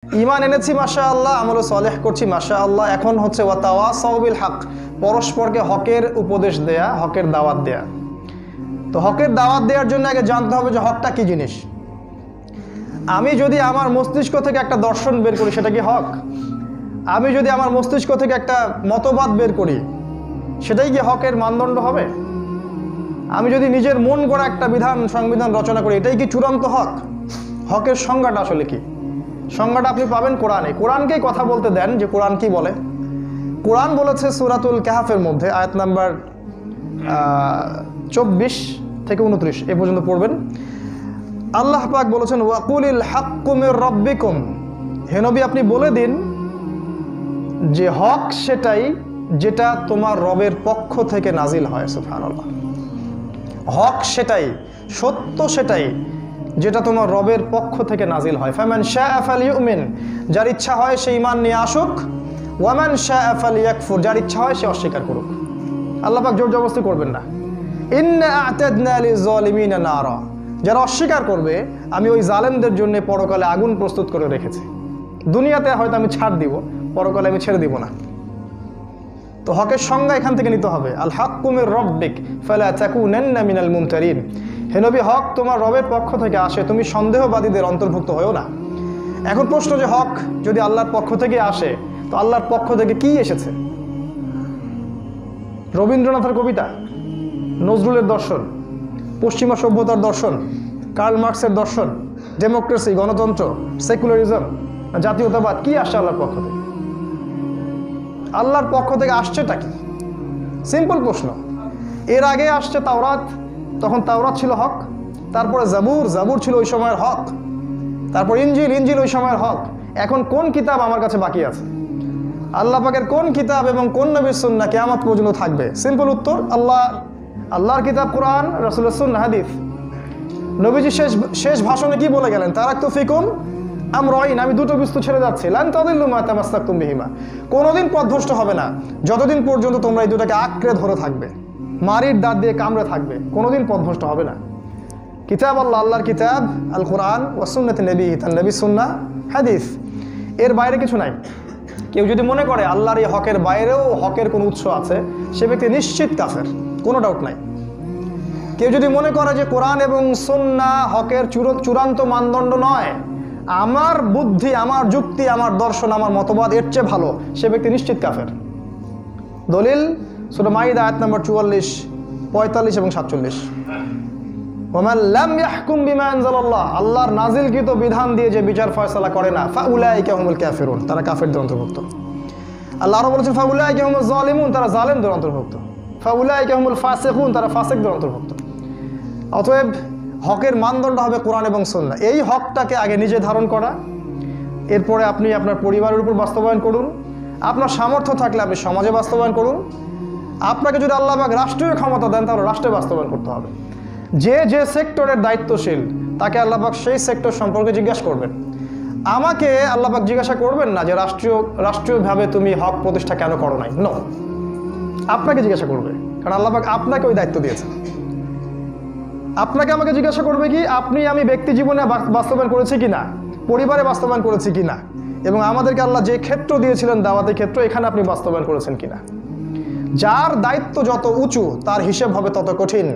ঈমান এনেছি মাশাআল্লাহ, আমলে সালেহ করছি মাশাআল্লাহ। এখন হচ্ছে ওয়াতাওয়াসাউ বিল হক, পরস্পরকে হকের উপদেশ দেয়া, হকের দাওয়াত দেয়া। তো হকের দাওয়াত দেওয়ার জন্য আগে জানতে হবে যে হকটা কি জিনিস। আমি যদি আমার মস্তিষ্ক থেকে একটা দর্শন বের করি, সেটা কি হক? আমি যদি আমার মস্তিষ্ক থেকে একটা মতবাদ বের করি, সেটাই কি হকের মানদণ্ড হবে? আমি যদি নিজের মন গড়া একটা সংবিধান রচনা করি, এটাই কি চূড়ান্ত হক? হকের সংজ্ঞাটা আসলে কি? সংজ্ঞাটা আপনি পাবেন কোরআনে। কোরআনকেই কথা বলতে দেন যে কোরআন কি বলে। কোরআন বলেছে সূরাতুল কাহফের মধ্যে আয়াত নাম্বার 24 থেকে 29 এ পর্যন্ত পড়বেন। আল্লাহ পাক বলেছেন ওয়াকুলিল হাক্কু মির রাব্বিকুম, হে নবী আপনি বলে দিন যে হক সেটাই যেটা তোমার রবের পক্ষ থেকে নাজিল হয়। সুবহানাল্লাহ। হক সেটাই, সত্য সেটাই যেটা তোমার রবের পক্ষ থেকে নাজিল হয়। ফামান শাআ ফালিউমিন, যার ইচ্ছা হয় সে ঈমান নিয়ে আসুক। ওয়ামান শাআ ফালিয়াকফুর, যার ইচ্ছা হয় সে অস্বীকার করুক। আল্লাহ পাক জোর জবরদস্তি করবেন না। ইন্না আ'তাদনা লিয-যালিমিনা নারা, যারা অস্বীকার করবে আমি ওই জালেমদের জন্য পরকালে আগুন প্রস্তুত করে রেখেছি। দুনিয়াতে হয়তো আমি ছাড় দিব, পরকালে আমি ছেড়ে দিব না। তো হকের সংজ্ঞা এখান থেকে নিতে হবে। আল হাক্কু মির রাব্বিক ফালা তাকুনান্না মিনাল মুমতারিন, হে নবী হক তোমার রবের পক্ষ থেকে আসে, তুমি সন্দেহবাদীদের অন্তর্ভুক্ত হয়েও না। এখন প্রশ্ন যে হক যদি আল্লাহর পক্ষ থেকে আসে, তো আল্লাহর পক্ষ থেকে কি এসেছে? রবীন্দ্রনাথের কবিতা, নজরুলের দর্শন, পশ্চিমা সভ্যতার দর্শন, কার্ল মার্কসের দর্শন, ডেমোক্রেসি, গণতন্ত্র, সেকুলারিজম, জাতীয়তাবাদ, কি আসছে আল্লাহর পক্ষ থেকে? আল্লাহর পক্ষ থেকে আসছেটা কি? সিম্পল প্রশ্ন। এর আগে আসছে তাওরাত, তখন তাওরাত ছিল হক। তারপরে জাবুর ছিল ওই সময়ের হক। তারপর ইনজিল ওই সময়ের হক। এখন কোন কিতাব আমার কাছে বাকি আছে? আল্লাহ পাকের কোন কিতাব এবং কোন নবীর সুন্নাহ কিয়ামত পর্যন্ত থাকবে? সিম্পল উত্তর আল্লাহর কিতাব কোরআন, রাসূলের সুন্নাহ হাদিস। নবীজি শেষ ভাষণে কি বলে গেলেন? তারাকতু ফিকুম আমরাইন, আমি দুটো বস্তু ছেড়ে যাচ্ছি। লান তাদিল্লু মা তামাসসাকতুম বিহিমা, কোনোদিন পথভ্রষ্ট হবে না যতদিন পর্যন্ত তোমরা এই দুটাকে আঁকড়ে ধরে থাকবে, মারির দাঁত দিয়ে কামড়ে থাকবে, কোনোদিন পথভ্রষ্ট হবে না। কিতাব আল্লাহর কিতাব আল কোরআন ওয়া সুন্নাতে নবী, তার নবী সুন্নাহ হাদিস, এর বাইরে কিছু নাই। কেউ যদি মনে করে আল্লাহর এই হকের বাইরেও হকের কোনো উৎস আছে, সে ব্যক্তি নিশ্চিত কাফের, কোনো ডাউট নাই। কেউ যদি মনে করে যে কোরআন এবং সুন্নাহ হকের চূড়ান্ত মানদণ্ড নয়, আমার বুদ্ধি, আমার যুক্তি, আমার দর্শন, আমার মতবাদ এর চেয়ে ভালো, সে ব্যক্তি নিশ্চিত কাফের। দলিল সূরা মাইদা আয়াত নম্বর 44, 45 এবং 47। ওয়ামান লাম ইয়াহকুম বিমা আনজালাল্লাহ, আল্লাহর নাজিলকৃত বিধান দিয়ে যে বিচার ফয়সালা করে না, ফাউলাইকা হুমুল কাফিরুন, তারা কাফেরদের অন্তর্ভুক্ত। আল্লাহ আরো বলেছেন ফাউলাইকা হুমুল যালিমুন, তারা জালেমদের অন্তর্ভুক্ত। ফাউলাইকা হুমুল ফাসিকুন, তারা ফাসিকদের অন্তর্ভুক্ত। অতএব হকের মানদণ্ড হবে কোরআন এবং সুন্নাহ। এই হকটাকে আগে নিজে ধারণ করা, এরপরে আপনি আপনার পরিবারের উপর বাস্তবায়ন করুন। আপনার সামর্থ্য থাকলে আপনি সমাজে বাস্তবায়ন করুন। আপনাকে যদি আল্লাহ পাক রাষ্ট্রীয় ক্ষমতা দেন, তাহলে রাষ্ট্রে বাস্তবায়ন করতে হবে। যে সেক্টরের দায়িত্বশীল, তাকে আল্লাহ পাক সেই সেক্টর সম্পর্কে জিজ্ঞাসা করবেন। আমাকে আল্লাহ পাক জিজ্ঞাসা করবেন না যে রাষ্ট্রীয়ভাবে তুমি হক প্রতিষ্ঠা কেন করো নাই। নো, আপনাকে জিজ্ঞাসা করবে, কারণ আল্লাহ পাক আপনাকে ওই দায়িত্ব দিয়েছেন। আপনাকে আমাকে জিজ্ঞাসা করবে কি আমি ব্যক্তি জীবনে বাস্তবায়ন করেছি কিনা, পরিবারে বাস্তবায়ন করেছি কিনা, এবং আমাদেরকে আল্লাহ যে ক্ষেত্র দিয়েছিলেন দাওয়াতের ক্ষেত্র, এখানে আপনি বাস্তবায়ন করেছেন কিনা। যার দায়িত্ব যত উঁচু, তার হিসেব হবে তত কঠিন।